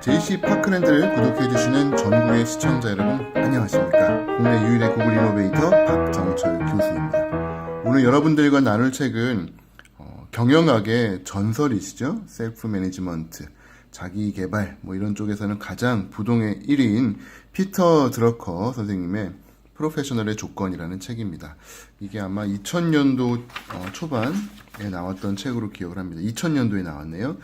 JC 파크랜드를 구독해주시는 전국의 시청자 여러분, 안녕하십니까. 국내 유일의 구글 이노베이터 박정철 교수입니다. 오늘 여러분들과 나눌 책은 경영학의 전설이시죠. 셀프 매니지먼트, 자기 개발 이런 쪽에서는 가장 부동의 1위인 피터 드러커 선생님의 프로페셔널의 조건이라는 책입니다. 이게 아마 2000년도 초반에 나왔던 책으로 기억을 합니다. 2000년도에 나왔네요.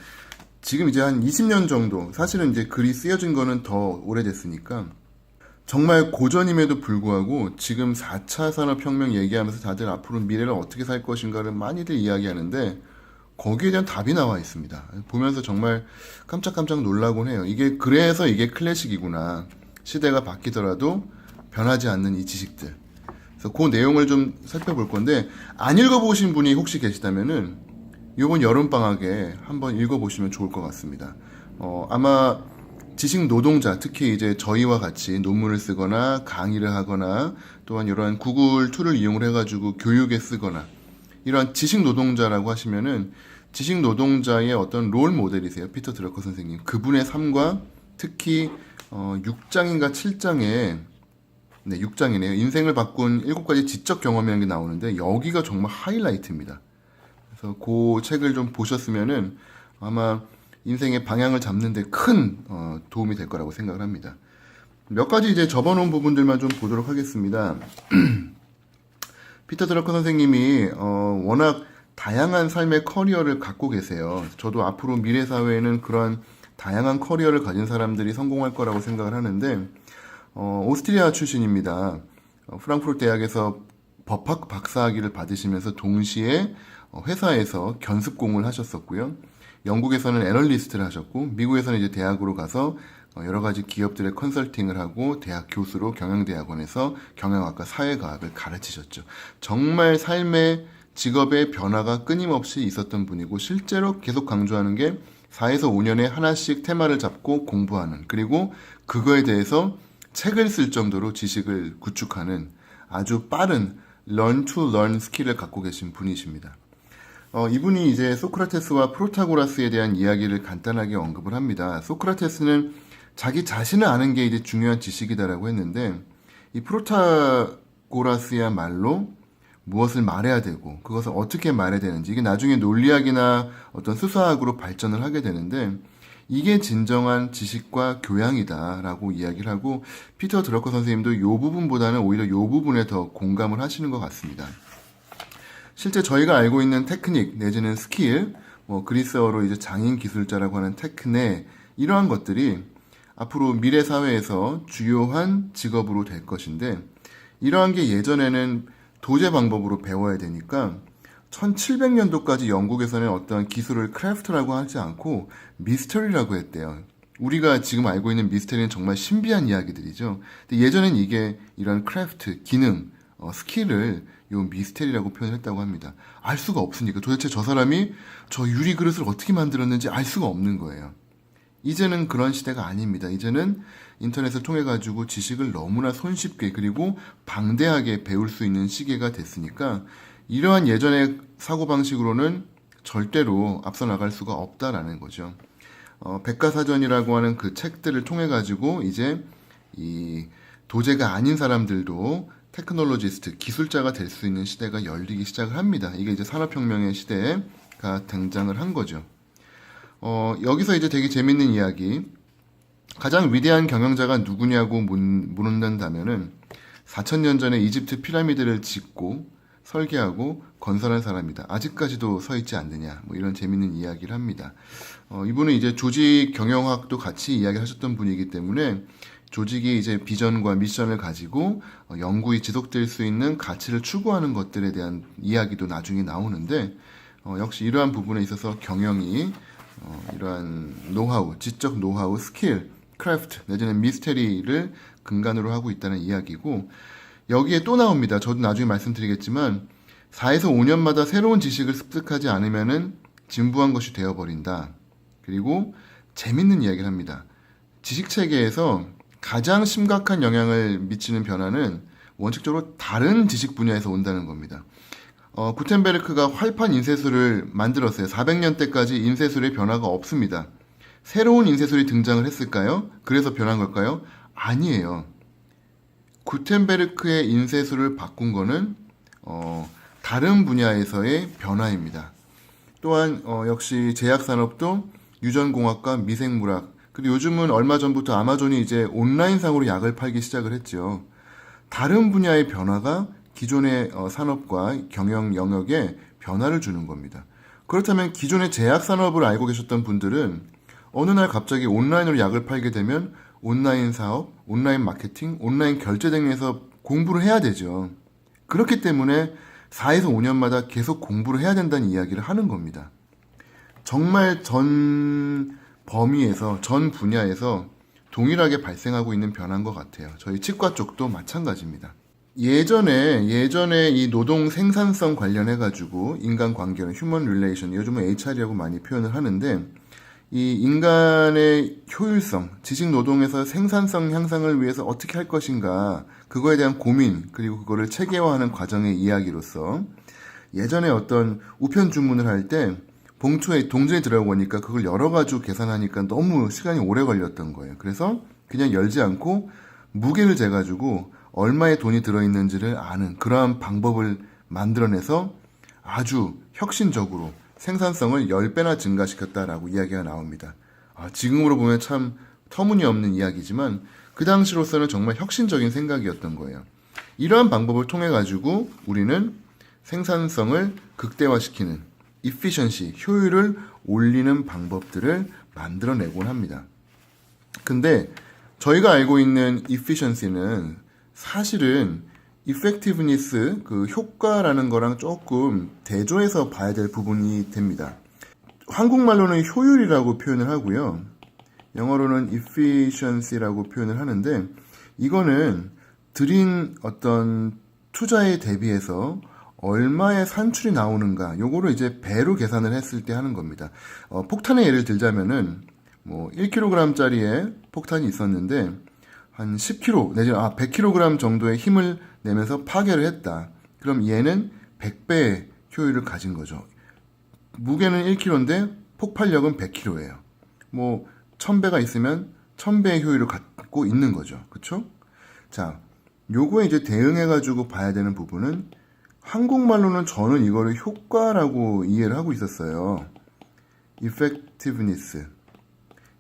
지금 이제 한 20년 정도, 사실은 이제 글이 쓰여진 거는 더 오래됐으니까 정말 고전임에도 불구하고 지금 4차 산업혁명 얘기하면서 다들 앞으로 미래를 어떻게 살 것인가를 많이들 이야기하는데 거기에 대한 답이 나와 있습니다. 보면서 정말 깜짝깜짝 놀라곤 해요. 그래서 이게 클래식이구나. 시대가 바뀌더라도 변하지 않는 이 지식들. 그래서 그 내용을 좀 살펴볼 건데, 안 읽어보신 분이 혹시 계시다면은 이번 여름방학에 한번 읽어보시면 좋을 것 같습니다. 아마 지식 노동자, 특히 이제 저희와 같이 논문을 쓰거나 강의를 하거나 또한 이러한 구글 툴을 이용을 해가지고 교육에 쓰거나 이러한 지식 노동자라고 하시면은 지식 노동자의 어떤 롤 모델이세요. 피터 드러커 선생님. 그분의 삶과 특히 6장인가 7장에 6장이네요. 인생을 바꾼 7가지 지적 경험이라는 게 나오는데 여기가 정말 하이라이트입니다. 그래서 그 책을 좀 보셨으면은 아마 인생의 방향을 잡는 데 큰 도움이 될 거라고 생각을 합니다. 몇 가지 이제 접어놓은 부분들만 좀 보도록 하겠습니다. 피터 드러커 선생님이 워낙 다양한 삶의 커리어를 갖고 계세요. 저도 앞으로 미래 사회에는 그런 다양한 커리어를 가진 사람들이 성공할 거라고 생각을 하는데 오스트리아 출신입니다. 프랑크푸르트 대학에서 법학 박사학위를 받으시면서 동시에 회사에서 견습공을 하셨었고요. 영국에서는 애널리스트를 하셨고 미국에서는 이제 대학으로 가서 여러 가지 기업들의 컨설팅을 하고 대학 교수로 경영대학원에서 경영학과 사회과학을 가르치셨죠. 정말 삶의 직업의 변화가 끊임없이 있었던 분이고 실제로 계속 강조하는 게 4에서 5년에 하나씩 테마를 잡고 공부하는, 그리고 그거에 대해서 책을 쓸 정도로 지식을 구축하는 아주 빠른 learn to learn 스킬을 갖고 계신 분이십니다. 이분이 이제 소크라테스와 프로타고라스에 대한 이야기를 간단하게 언급을 합니다. 소크라테스는 자기 자신을 아는 게 이제 중요한 지식이다라고 했는데, 이 프로타고라스야말로 무엇을 말해야 되고 그것을 어떻게 말해야 되는지, 이게 나중에 논리학이나 어떤 수사학으로 발전을 하게 되는데 이게 진정한 지식과 교양이다라고 이야기를 하고, 피터 드러커 선생님도 이 부분보다는 오히려 이 부분에 더 공감을 하시는 것 같습니다. 실제 저희가 알고 있는 테크닉 내지는 스킬, 그리스어로 이제 장인 기술자라고 하는 테크네, 이러한 것들이 앞으로 미래 사회에서 주요한 직업으로 될 것인데, 이러한 게 예전에는 도제 방법으로 배워야 되니까 1700년도까지 영국에서는 어떤 기술을 크래프트라고 하지 않고 미스터리라고 했대요. 우리가 지금 알고 있는 미스터리는 정말 신비한 이야기들이죠. 근데 예전엔 이게 이런 크래프트, 기능, 스킬을 요 미스터리라고 표현했다고 합니다. 알 수가 없으니까 도대체 저 사람이 저 유리 그릇을 어떻게 만들었는지 알 수가 없는 거예요. 이제는 그런 시대가 아닙니다. 이제는 인터넷을 통해 가지고 지식을 너무나 손쉽게 그리고 방대하게 배울 수 있는 시기가 됐으니까 이러한 예전의 사고방식으로는 절대로 앞서 나갈 수가 없다라는 거죠. 백과사전이라고 하는 그 책들을 통해 가지고 이제 이 도제가 아닌 사람들도 테크놀로지스트, 기술자가 될 수 있는 시대가 열리기 시작을 합니다. 이게 이제 산업혁명의 시대가 등장을 한 거죠. 여기서 이제 되게 재밌는 이야기. 가장 위대한 경영자가 누구냐고 묻는다면은 4000년 전에 이집트 피라미드를 짓고 설계하고 건설한 사람이다. 아직까지도 서 있지 않느냐. 이런 재밌는 이야기를 합니다. 이분은 이제 조직 경영학도 같이 이야기를 하셨던 분이기 때문에 조직이 이제 비전과 미션을 가지고 영구히 지속될 수 있는 가치를 추구하는 것들에 대한 이야기도 나중에 나오는데, 역시 이러한 부분에 있어서 경영이 이러한 노하우, 지적 노하우, 스킬, 크래프트 내지는 미스테리를 근간으로 하고 있다는 이야기고, 여기에 또 나옵니다. 저도 나중에 말씀드리겠지만 4에서 5년마다 새로운 지식을 습득하지 않으면은 진부한 것이 되어버린다. 그리고 재밌는 이야기를 합니다. 지식체계에서 가장 심각한 영향을 미치는 변화는 원칙적으로 다른 지식 분야에서 온다는 겁니다. 구텐베르크가 활판 인쇄술을 만들었어요. 400년대까지 인쇄술의 변화가 없습니다. 새로운 인쇄술이 등장을 했을까요? 그래서 변한 걸까요? 아니에요. 구텐베르크의 인쇄술을 바꾼 거는 다른 분야에서의 변화입니다. 또한 역시 제약산업도 유전공학과 미생물학, 그리고 요즘은 얼마 전부터 아마존이 이제 온라인상으로 약을 팔기 시작을 했죠. 다른 분야의 변화가 기존의 산업과 경영 영역에 변화를 주는 겁니다. 그렇다면 기존의 제약산업을 알고 계셨던 분들은 어느 날 갑자기 온라인으로 약을 팔게 되면 온라인 사업, 온라인 마케팅, 온라인 결제 등에서 공부를 해야 되죠. 그렇기 때문에 4에서 5년마다 계속 공부를 해야 된다는 이야기를 하는 겁니다. 정말 전 범위에서, 전 분야에서 동일하게 발생하고 있는 변화인 것 같아요. 저희 치과 쪽도 마찬가지입니다. 예전에 이 노동 생산성 관련해가지고 인간관계는 휴먼 릴레이션, 요즘은 HR이라고 많이 표현을 하는데, 이 인간의 효율성, 지식 노동에서 생산성 향상을 위해서 어떻게 할 것인가, 그거에 대한 고민, 그리고 그거를 체계화하는 과정의 이야기로서 예전에 어떤 우편 주문을 할 때 봉투에 동전이 들어가니까 그걸 열어가지고 계산하니까 너무 시간이 오래 걸렸던 거예요. 그래서 그냥 열지 않고 무게를 재가지고 얼마의 돈이 들어있는지를 아는 그러한 방법을 만들어내서 아주 혁신적으로 생산성을 10배나 증가시켰다라고 이야기가 나옵니다. 지금으로 보면 참 터무니없는 이야기지만 그 당시로서는 정말 혁신적인 생각이었던 거예요. 이러한 방법을 통해 가지고 우리는 생산성을 극대화시키는 efficiency, 효율을 올리는 방법들을 만들어내곤 합니다. 근데 저희가 알고 있는 efficiency는 사실은 effectiveness, 그 효과라는 거랑 조금 대조해서 봐야 될 부분이 됩니다. 한국말로는 효율이라고 표현을 하고요. 영어로는 efficiency라고 표현을 하는데 이거는 들인 어떤 투자에 대비해서 얼마의 산출이 나오는가, 요거를 이제 배로 계산을 했을 때 하는 겁니다. 폭탄의 예를 들자면은, 1kg짜리의 폭탄이 있었는데, 한 10kg, 내지 100kg 정도의 힘을 내면서 파괴를 했다. 그럼 얘는 100배의 효율을 가진 거죠. 무게는 1kg인데, 폭발력은 100kg예요. 1000배가 있으면 1000배의 효율을 갖고 있는 거죠. 그쵸? 자, 요거에 이제 대응해가지고 봐야 되는 부분은 한국말로는 저는 이거를 효과라고 이해를 하고 있었어요. effectiveness.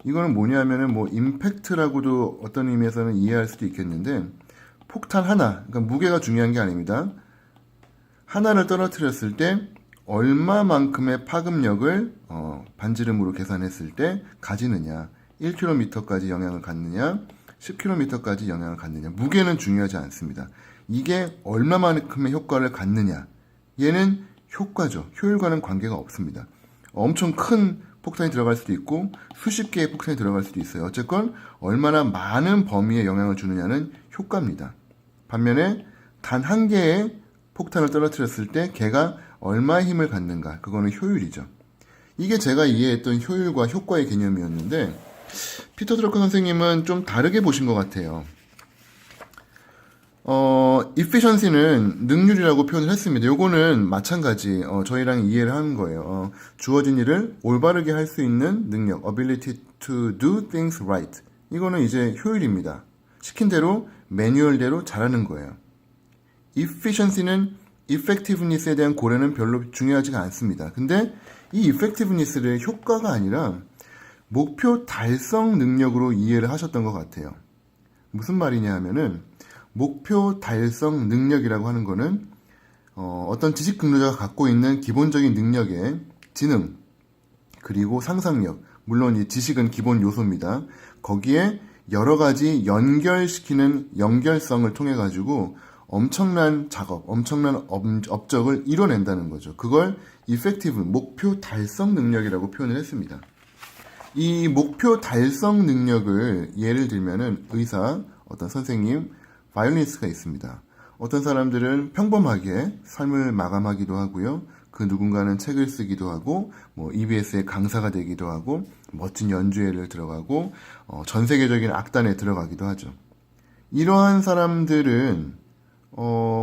이거는 뭐냐면은 임팩트라고도 어떤 의미에서는 이해할 수도 있겠는데 폭탄 하나, 그러니까 무게가 중요한 게 아닙니다. 하나를 떨어뜨렸을 때 얼마만큼의 파급력을 반지름으로 계산했을 때 가지느냐, 1km까지 영향을 갖느냐, 10km까지 영향을 갖느냐. 무게는 중요하지 않습니다. 이게 얼마만큼의 효과를 갖느냐. 얘는 효과죠. 효율과는 관계가 없습니다. 엄청 큰 폭탄이 들어갈 수도 있고 수십 개의 폭탄이 들어갈 수도 있어요. 어쨌건 얼마나 많은 범위에 영향을 주느냐는 효과입니다. 반면에 단 한 개의 폭탄을 떨어뜨렸을 때 걔가 얼마의 힘을 갖는가. 그거는 효율이죠. 이게 제가 이해했던 효율과 효과의 개념이었는데 피터 드러커 선생님은 좀 다르게 보신 것 같아요. efficiency는 능률이라고 표현을 했습니다. 요거는 마찬가지, 저희랑 이해를 하는 거예요. 주어진 일을 올바르게 할 수 있는 능력, ability to do things right. 이거는 이제 효율입니다. 시킨 대로, 매뉴얼대로 잘하는 거예요. efficiency는 effectiveness에 대한 고려는 별로 중요하지가 않습니다. 근데 이 effectiveness를 효과가 아니라 목표 달성 능력으로 이해를 하셨던 것 같아요. 무슨 말이냐 하면은 목표 달성 능력이라고 하는 거는 어떤 지식 근로자가 갖고 있는 기본적인 능력의 지능 그리고 상상력, 물론 이 지식은 기본 요소입니다. 거기에 여러 가지 연결시키는 연결성을 통해 가지고 엄청난 작업, 엄청난 업적을 이뤄낸다는 거죠. 그걸 effective, 목표 달성 능력이라고 표현을 했습니다. 이 목표 달성 능력을 예를 들면은 의사, 어떤 선생님, 바이올리니스트가 있습니다. 어떤 사람들은 평범하게 삶을 마감하기도 하고요. 그 누군가는 책을 쓰기도 하고, EBS의 강사가 되기도 하고, 멋진 연주회를 들어가고, 전 세계적인 악단에 들어가기도 하죠. 이러한 사람들은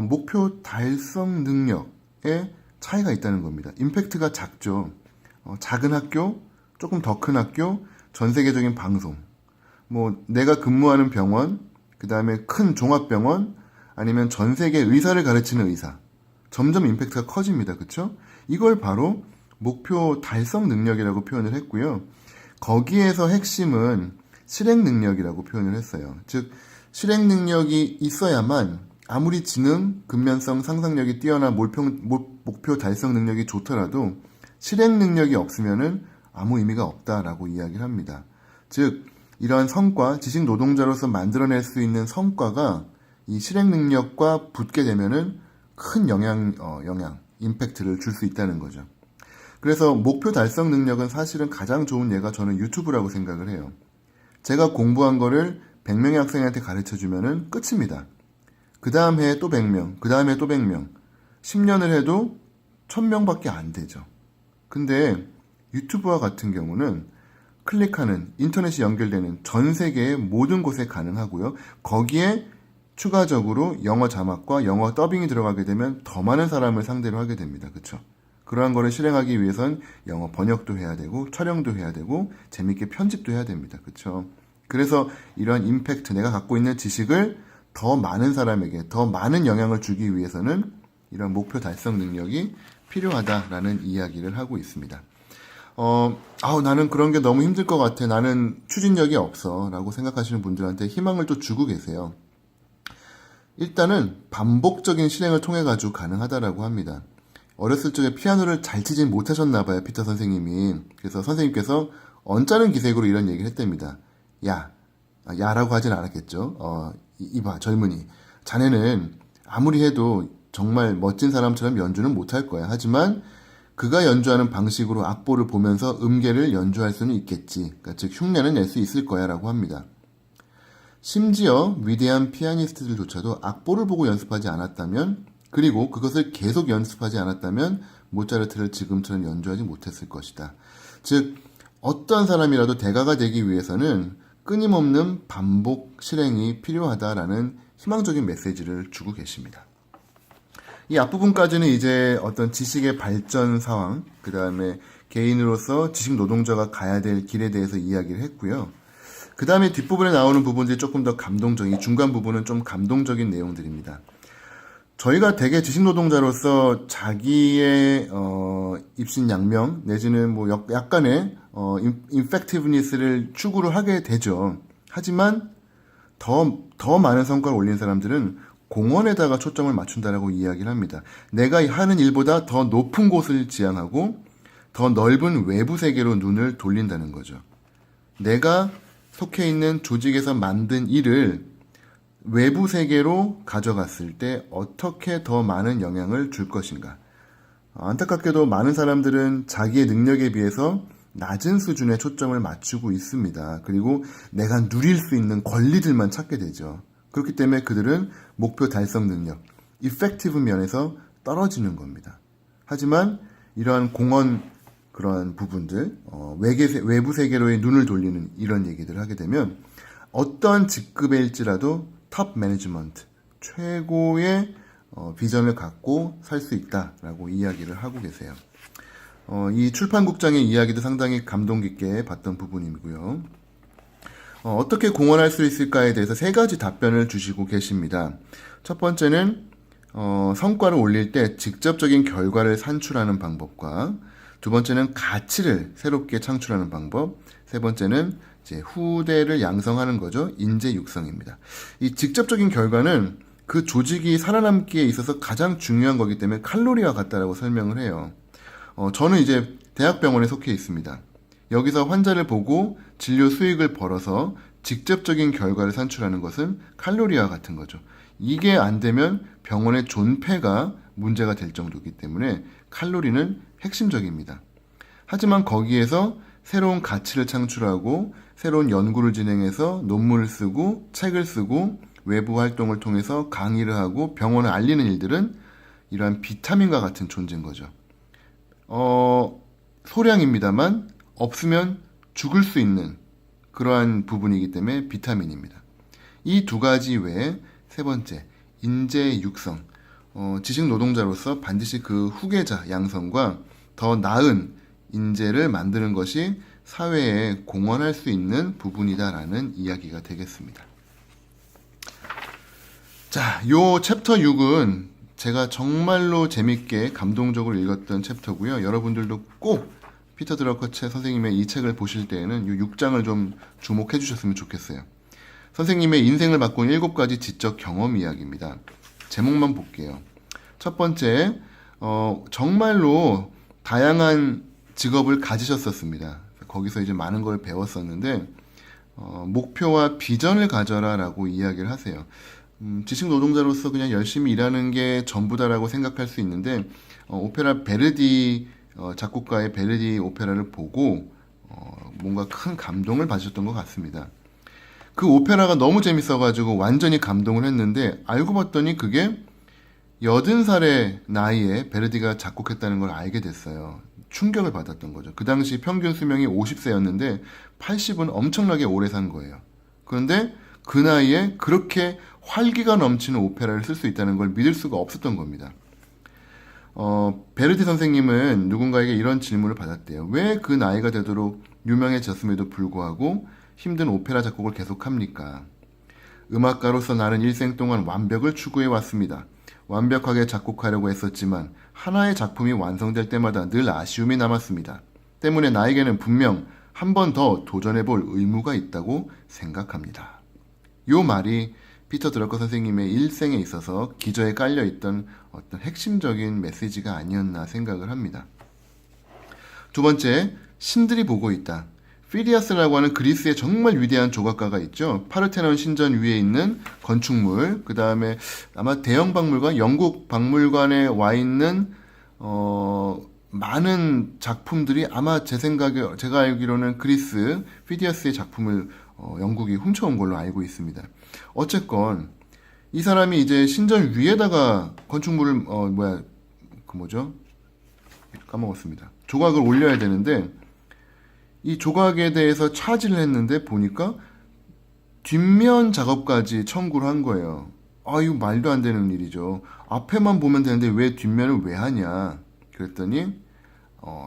목표 달성 능력에 차이가 있다는 겁니다. 임팩트가 작죠. 작은 학교, 조금 더 큰 학교, 전 세계적인 방송, 뭐 내가 근무하는 병원, 그 다음에 큰 종합병원, 아니면 전 세계 의사를 가르치는 의사. 점점 임팩트가 커집니다. 그쵸? 이걸 바로 목표 달성 능력이라고 표현을 했고요. 거기에서 핵심은 실행 능력이라고 표현을 했어요. 즉, 실행 능력이 있어야만 아무리 지능, 근면성, 상상력이 뛰어나 목표 달성 능력이 좋더라도 실행 능력이 없으면은 아무 의미가 없다라고 이야기를 합니다. 즉, 이러한 성과, 지식 노동자로서 만들어낼 수 있는 성과가 이 실행 능력과 붙게 되면은 큰 영향, 임팩트를 줄 수 있다는 거죠. 그래서 목표 달성 능력은 사실은 가장 좋은 예가 저는 유튜브라고 생각을 해요. 제가 공부한 거를 100명의 학생한테 가르쳐 주면은 끝입니다. 그 다음 해에 또 100명, 그 다음 해에 또 100명. 10년을 해도 1000명밖에 안 되죠. 근데 유튜브와 같은 경우는 클릭하는, 인터넷이 연결되는 전 세계의 모든 곳에 가능하고요. 거기에 추가적으로 영어 자막과 영어 더빙이 들어가게 되면 더 많은 사람을 상대로 하게 됩니다. 그렇죠? 그러한 거를 실행하기 위해선 영어 번역도 해야 되고 촬영도 해야 되고 재밌게 편집도 해야 됩니다. 그렇죠? 그래서 이런 임팩트, 내가 갖고 있는 지식을 더 많은 사람에게 더 많은 영향을 주기 위해서는 이런 목표 달성 능력이 필요하다라는 이야기를 하고 있습니다. 나는 그런 게 너무 힘들 것 같아. 나는 추진력이 없어. 라고 생각하시는 분들한테 희망을 또 주고 계세요. 일단은 반복적인 실행을 통해 가지고 가능하다라고 합니다. 어렸을 적에 피아노를 잘 치진 못하셨나 봐요, 피터 선생님이. 그래서 선생님께서 언짢은 기색으로 이런 얘기를 했답니다. 야라고 하진 않았겠죠. 이봐, 젊은이. 자네는 아무리 해도 정말 멋진 사람처럼 연주는 못할 거야. 하지만 그가 연주하는 방식으로 악보를 보면서 음계를 연주할 수는 있겠지. 그러니까 즉 흉내는 낼 수 있을 거야 라고 합니다. 심지어 위대한 피아니스트들조차도 악보를 보고 연습하지 않았다면, 그리고 그것을 계속 연습하지 않았다면 모차르트를 지금처럼 연주하지 못했을 것이다. 즉 어떤 사람이라도 대가가 되기 위해서는 끊임없는 반복 실행이 필요하다라는 희망적인 메시지를 주고 계십니다. 이 앞부분까지는 이제 어떤 지식의 발전 상황, 그 다음에 개인으로서 지식 노동자가 가야 될 길에 대해서 이야기를 했고요. 그 다음에 뒷부분에 나오는 부분들이 조금 더 감동적인, 중간 부분은 좀 감동적인 내용들입니다. 저희가 대개 지식 노동자로서 자기의 입신양명 내지는 뭐 약간의 인펙티브니스를 추구를 하게 되죠. 하지만 더 많은 성과를 올린 사람들은 공헌에다가 초점을 맞춘다라고 이야기를 합니다. 내가 하는 일보다 더 높은 곳을 지향하고 더 넓은 외부 세계로 눈을 돌린다는 거죠. 내가 속해 있는 조직에서 만든 일을 외부 세계로 가져갔을 때 어떻게 더 많은 영향을 줄 것인가. 안타깝게도 많은 사람들은 자기의 능력에 비해서 낮은 수준의 초점을 맞추고 있습니다. 그리고 내가 누릴 수 있는 권리들만 찾게 되죠. 그렇기 때문에 그들은 목표 달성 능력, 이펙티브 면에서 떨어지는 겁니다. 하지만 이러한 공헌 그러한 부분들, 외부 세계로의 눈을 돌리는 이런 얘기들을 하게 되면 어떠한 직급일지라도 탑 매니지먼트, 최고의 비전을 갖고 살 수 있다라고 이야기를 하고 계세요. 이 출판국장의 이야기도 상당히 감동 깊게 봤던 부분이고요. 어떻게 공헌할 수 있을까에 대해서 세 가지 답변을 주시고 계십니다. 첫 번째는 성과를 올릴 때 직접적인 결과를 산출하는 방법과, 두 번째는 가치를 새롭게 창출하는 방법, 세 번째는 이제 후대를 양성하는 거죠. 인재 육성입니다. 이 직접적인 결과는 그 조직이 살아남기에 있어서 가장 중요한 거기 때문에 칼로리와 같다라고 설명을 해요. 저는 이제 대학병원에 속해 있습니다. 여기서 환자를 보고 진료 수익을 벌어서 직접적인 결과를 산출하는 것은 칼로리와 같은 거죠. 이게 안 되면 병원의 존폐가 문제가 될 정도이기 때문에 칼로리는 핵심적입니다. 하지만 거기에서 새로운 가치를 창출하고 새로운 연구를 진행해서 논문을 쓰고 책을 쓰고 외부 활동을 통해서 강의를 하고 병원을 알리는 일들은 이러한 비타민과 같은 존재인 거죠. 소량입니다만 없으면 죽을 수 있는 그러한 부분이기 때문에 비타민입니다. 이 두 가지 외에 세 번째, 인재 육성. 지식 노동자로서 반드시 그 후계자 양성과 더 나은 인재를 만드는 것이 사회에 공헌할 수 있는 부분이다라는 이야기가 되겠습니다. 자, 요 챕터 6은 제가 정말로 재밌게 감동적으로 읽었던 챕터고요. 여러분들도 꼭 피터 드러커체 선생님의 이 책을 보실 때에는 이 6장을 좀 주목해 주셨으면 좋겠어요. 선생님의 인생을 바꾼 7가지 지적 경험 이야기입니다. 제목만 볼게요. 첫 번째, 정말로 다양한 직업을 가지셨었습니다. 거기서 이제 많은 걸 배웠었는데, 목표와 비전을 가져라라고 이야기를 하세요. 지식 노동자로서 그냥 열심히 일하는 게 전부다라고 생각할 수 있는데, 오페라 베르디 작곡가의 베르디 오페라를 보고 뭔가 큰 감동을 받으셨던 것 같습니다. 그 오페라가 너무 재밌어가지고 완전히 감동을 했는데 알고 봤더니 그게 80살의 나이에 베르디가 작곡했다는 걸 알게 됐어요. 충격을 받았던 거죠. 그 당시 평균 수명이 50세였는데 80은 엄청나게 오래 산 거예요. 그런데 그 나이에 그렇게 활기가 넘치는 오페라를 쓸 수 있다는 걸 믿을 수가 없었던 겁니다. 베르디 선생님은 누군가에게 이런 질문을 받았대요. 왜 그 나이가 되도록 유명해졌음에도 불구하고 힘든 오페라 작곡을 계속합니까? 음악가로서 나는 일생 동안 완벽을 추구해 왔습니다. 완벽하게 작곡하려고 했었지만 하나의 작품이 완성될 때마다 늘 아쉬움이 남았습니다. 때문에 나에게는 분명 한 번 더 도전해 볼 의무가 있다고 생각합니다. 요 말이 피터 드러커 선생님의 일생에 있어서 기저에 깔려있던 어떤 핵심적인 메시지가 아니었나 생각을 합니다. 두 번째, 신들이 보고 있다. 피디아스라고 하는 그리스의 정말 위대한 조각가가 있죠. 파르테논 신전 위에 있는 건축물, 그 다음에 아마 대형 박물관, 영국 박물관에 와 있는 많은 작품들이 아마 제 생각에 제가 알기로는 그리스 피디아스의 작품을 영국이 훔쳐온 걸로 알고 있습니다. 어쨌건 이 사람이 이제 신전 위에다가 건축물을 까먹었습니다. 조각을 올려야 되는데 이 조각에 대해서 차지를 했는데 보니까 뒷면 작업까지 청구를 한 거예요. 이거 말도 안 되는 일이죠. 앞에만 보면 되는데 왜 뒷면을 왜 하냐? 그랬더니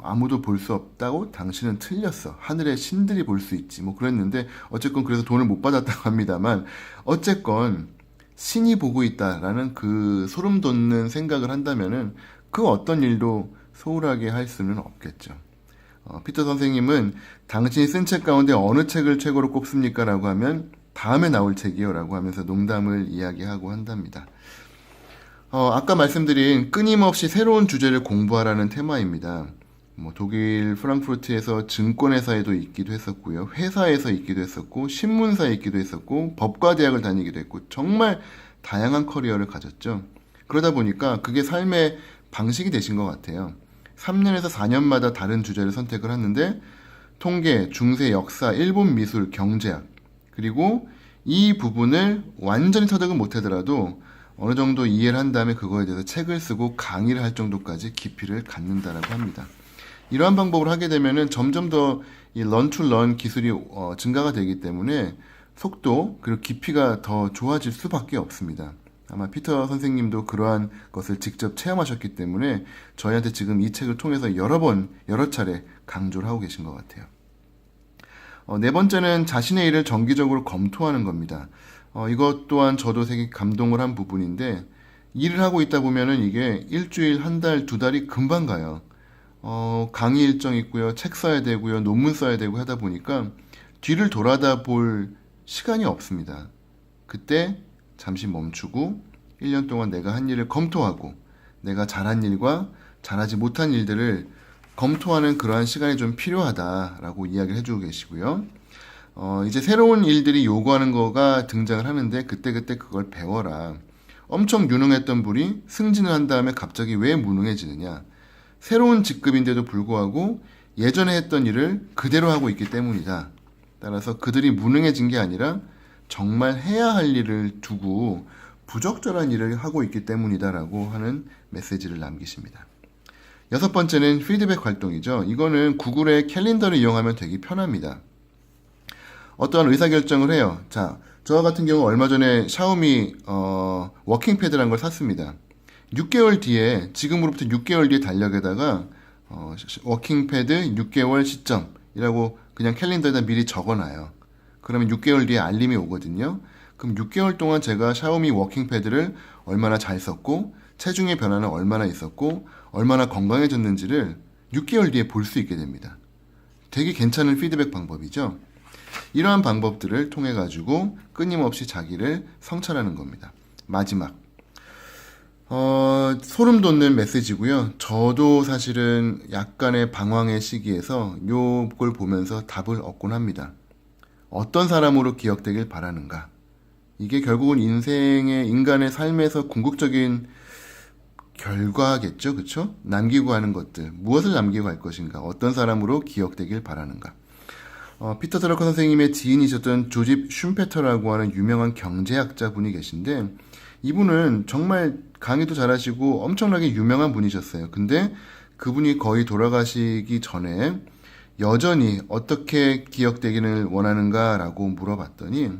아무도 볼 수 없다고 당신은 틀렸어. 하늘의 신들이 볼 수 있지. 뭐 그랬는데 어쨌건 그래서 돈을 못 받았다고 합니다만 어쨌건 신이 보고 있다라는 그 소름 돋는 생각을 한다면은 그 어떤 일도 소홀하게 할 수는 없겠죠. 피터 선생님은 당신이 쓴 책 가운데 어느 책을 최고로 꼽습니까? 라고 하면 다음에 나올 책이요 라고 하면서 농담을 이야기하고 한답니다. 아까 말씀드린 끊임없이 새로운 주제를 공부하라는 테마입니다. 독일 프랑크푸르트에서 증권회사에도 있기도 했었고요. 회사에서 있기도 했었고 신문사에 있기도 했었고 법과대학을 다니기도 했고 정말 다양한 커리어를 가졌죠. 그러다 보니까 그게 삶의 방식이 되신 것 같아요. 3년에서 4년마다 다른 주제를 선택을 하는데 통계, 중세, 역사, 일본 미술, 경제학 그리고 이 부분을 완전히 터득은 못하더라도 어느 정도 이해를 한 다음에 그거에 대해서 책을 쓰고 강의를 할 정도까지 깊이를 갖는다라고 합니다. 이러한 방법을 하게 되면은 점점 더 이 런 투 런 기술이 증가가 되기 때문에 속도 그리고 깊이가 더 좋아질 수밖에 없습니다. 아마 피터 선생님도 그러한 것을 직접 체험하셨기 때문에 저희한테 지금 이 책을 통해서 여러 차례 강조를 하고 계신 것 같아요. 네 번째는 자신의 일을 정기적으로 검토하는 겁니다. 이것 또한 저도 되게 감동을 한 부분인데 일을 하고 있다 보면은 이게 일주일, 한 달, 두 달이 금방 가요. 강의 일정 있고요, 책 써야 되고요, 논문 써야 되고 하다 보니까 뒤를 돌아다 볼 시간이 없습니다. 그때 잠시 멈추고 1년 동안 내가 한 일을 검토하고 내가 잘한 일과 잘하지 못한 일들을 검토하는 그러한 시간이 좀 필요하다라고 이야기를 해주고 계시고요. 이제 새로운 일들이 요구하는 거가 등장을 하는데 그때그때 그걸 배워라. 엄청 유능했던 분이 승진을 한 다음에 갑자기 왜 무능해지느냐. 새로운 직급인데도 불구하고 예전에 했던 일을 그대로 하고 있기 때문이다. 따라서 그들이 무능해진 게 아니라 정말 해야 할 일을 두고 부적절한 일을 하고 있기 때문이다라고 하는 메시지를 남기십니다. 여섯 번째는 피드백 활동이죠. 이거는 구글의 캘린더를 이용하면 되게 편합니다. 어떠한 의사결정을 해요. 자, 저와 같은 경우 얼마 전에 샤오미 워킹 패드라는 걸 샀습니다. 6개월 뒤에, 지금으로부터 6개월 뒤에 달력에다가 워킹 패드 6개월 시점이라고 그냥 캘린더에다 미리 적어놔요. 그러면 6개월 뒤에 알림이 오거든요. 그럼 6개월 동안 제가 샤오미 워킹 패드를 얼마나 잘 썼고 체중의 변화는 얼마나 있었고 얼마나 건강해졌는지를 6개월 뒤에 볼 수 있게 됩니다. 되게 괜찮은 피드백 방법이죠. 이러한 방법들을 통해 가지고 끊임없이 자기를 성찰하는 겁니다. 마지막 소름 돋는 메시지고요. 저도 사실은 약간의 방황의 시기에서 요걸 보면서 답을 얻곤 합니다. 어떤 사람으로 기억되길 바라는가? 이게 결국은 인간의 삶에서 궁극적인 결과겠죠, 그쵸? 남기고 하는 것들, 무엇을 남기고 갈 것인가? 어떤 사람으로 기억되길 바라는가? 피터 드러커 선생님의 지인이셨던 조집 슌페터라고 하는 유명한 경제학자 분이 계신데, 이분은 정말 강의도 잘하시고 엄청나게 유명한 분이셨어요. 근데 그분이 거의 돌아가시기 전에 여전히 어떻게 기억되기를 원하는가라고 물어봤더니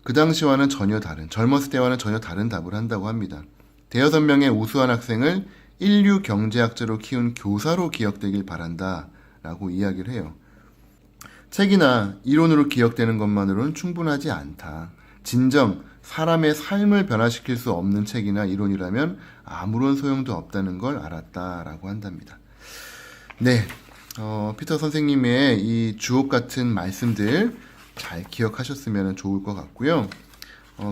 그 당시와는 전혀 다른, 젊었을 때와는 전혀 다른 답을 한다고 합니다. 대여섯 명의 우수한 학생을 인류 경제학자로 키운 교사로 기억되길 바란다 라고 이야기를 해요. 책이나 이론으로 기억되는 것만으로는 충분하지 않다. 진정 사람의 삶을 변화시킬 수 없는 책이나 이론이라면 아무런 소용도 없다는 걸 알았다라고 한답니다. 네, 피터 선생님의 이 주옥 같은 말씀들 잘 기억하셨으면 좋을 것 같고요.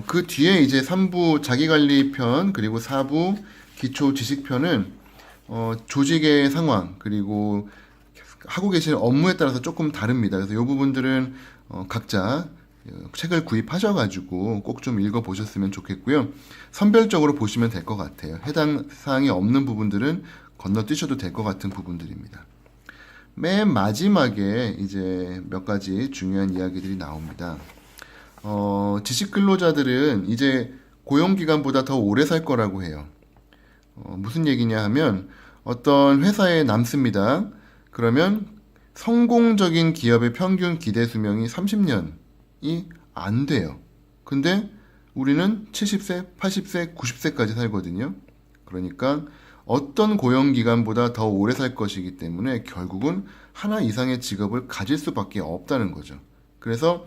그 뒤에 이제 3부 자기관리 편 그리고 4부 기초 지식 편은 조직의 상황 그리고 하고 계시는 업무에 따라서 조금 다릅니다. 그래서 이 부분들은 각자 책을 구입하셔가지고 꼭 좀 읽어보셨으면 좋겠고요. 선별적으로 보시면 될 것 같아요. 해당 사항이 없는 부분들은 건너뛰셔도 될 것 같은 부분들입니다. 맨 마지막에 이제 몇 가지 중요한 이야기들이 나옵니다. 지식 근로자들은 이제 고용기간보다 더 오래 살 거라고 해요. 무슨 얘기냐 하면 어떤 회사에 남습니다. 그러면 성공적인 기업의 평균 기대 수명이 30년이 안 돼요. 근데 우리는 70세, 80세, 90세까지 살거든요. 그러니까 어떤 고용기간보다 더 오래 살 것이기 때문에 결국은 하나 이상의 직업을 가질 수밖에 없다는 거죠. 그래서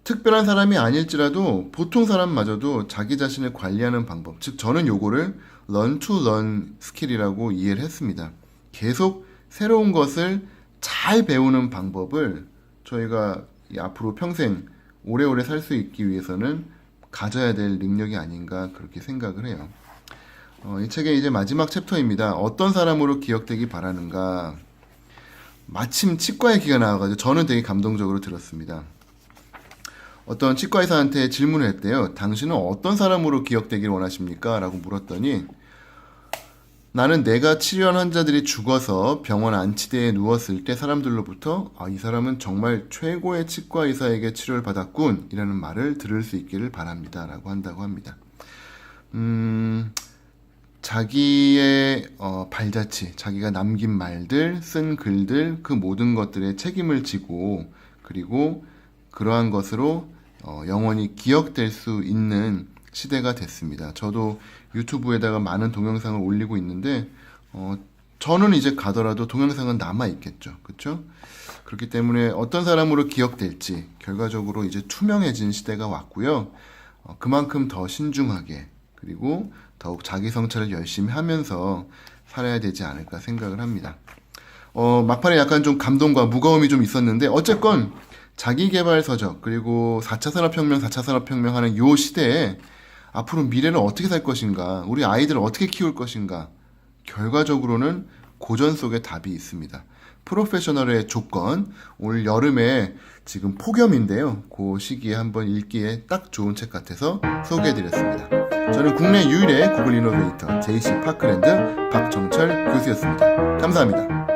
특별한 사람이 아닐지라도 보통 사람마저도 자기 자신을 관리하는 방법, 즉 저는 요거를 learn to learn 스킬이라고 이해를 했습니다. 계속 새로운 것을 잘 배우는 방법을 저희가 앞으로 평생 오래오래 살 수 있기 위해서는 가져야 될 능력이 아닌가 그렇게 생각을 해요. 이 책의 이제 마지막 챕터입니다. 어떤 사람으로 기억되기 바라는가. 마침 치과 얘기가 나와가지고 저는 되게 감동적으로 들었습니다. 어떤 치과 의사한테 질문을 했대요. 당신은 어떤 사람으로 기억되길 원하십니까? 라고 물었더니 나는 내가 치료한 환자들이 죽어서 병원 안치대에 누웠을 때 사람들로부터 이 사람은 정말 최고의 치과 의사에게 치료를 받았군 이라는 말을 들을 수 있기를 바랍니다. 라고 한다고 합니다. 자기의 발자취, 자기가 남긴 말들, 쓴 글들 그 모든 것들에 책임을 지고 그리고 그러한 것으로 영원히 기억될 수 있는 시대가 됐습니다. 저도 유튜브에다가 많은 동영상을 올리고 있는데 저는 이제 가더라도 동영상은 남아 있겠죠. 그렇죠? 그렇기 때문에 어떤 사람으로 기억될지 결과적으로 이제 투명해진 시대가 왔고요. 그만큼 더 신중하게 그리고 더욱 자기 성찰을 열심히 하면서 살아야 되지 않을까 생각을 합니다. 막판에 약간 좀 감동과 무거움이 좀 있었는데 어쨌건 자기계발 서적 그리고 4차 산업혁명, 4차 산업혁명 하는 요 시대에 앞으로 미래는 어떻게 살 것인가, 우리 아이들을 어떻게 키울 것인가, 결과적으로는 고전 속에 답이 있습니다. 프로페셔널의 조건, 올 여름에 지금 폭염인데요. 그 시기에 한번 읽기에 딱 좋은 책 같아서 소개해드렸습니다. 저는 국내 유일의 구글 이노베이터 JC 파크랜드 박정철 교수였습니다. 감사합니다.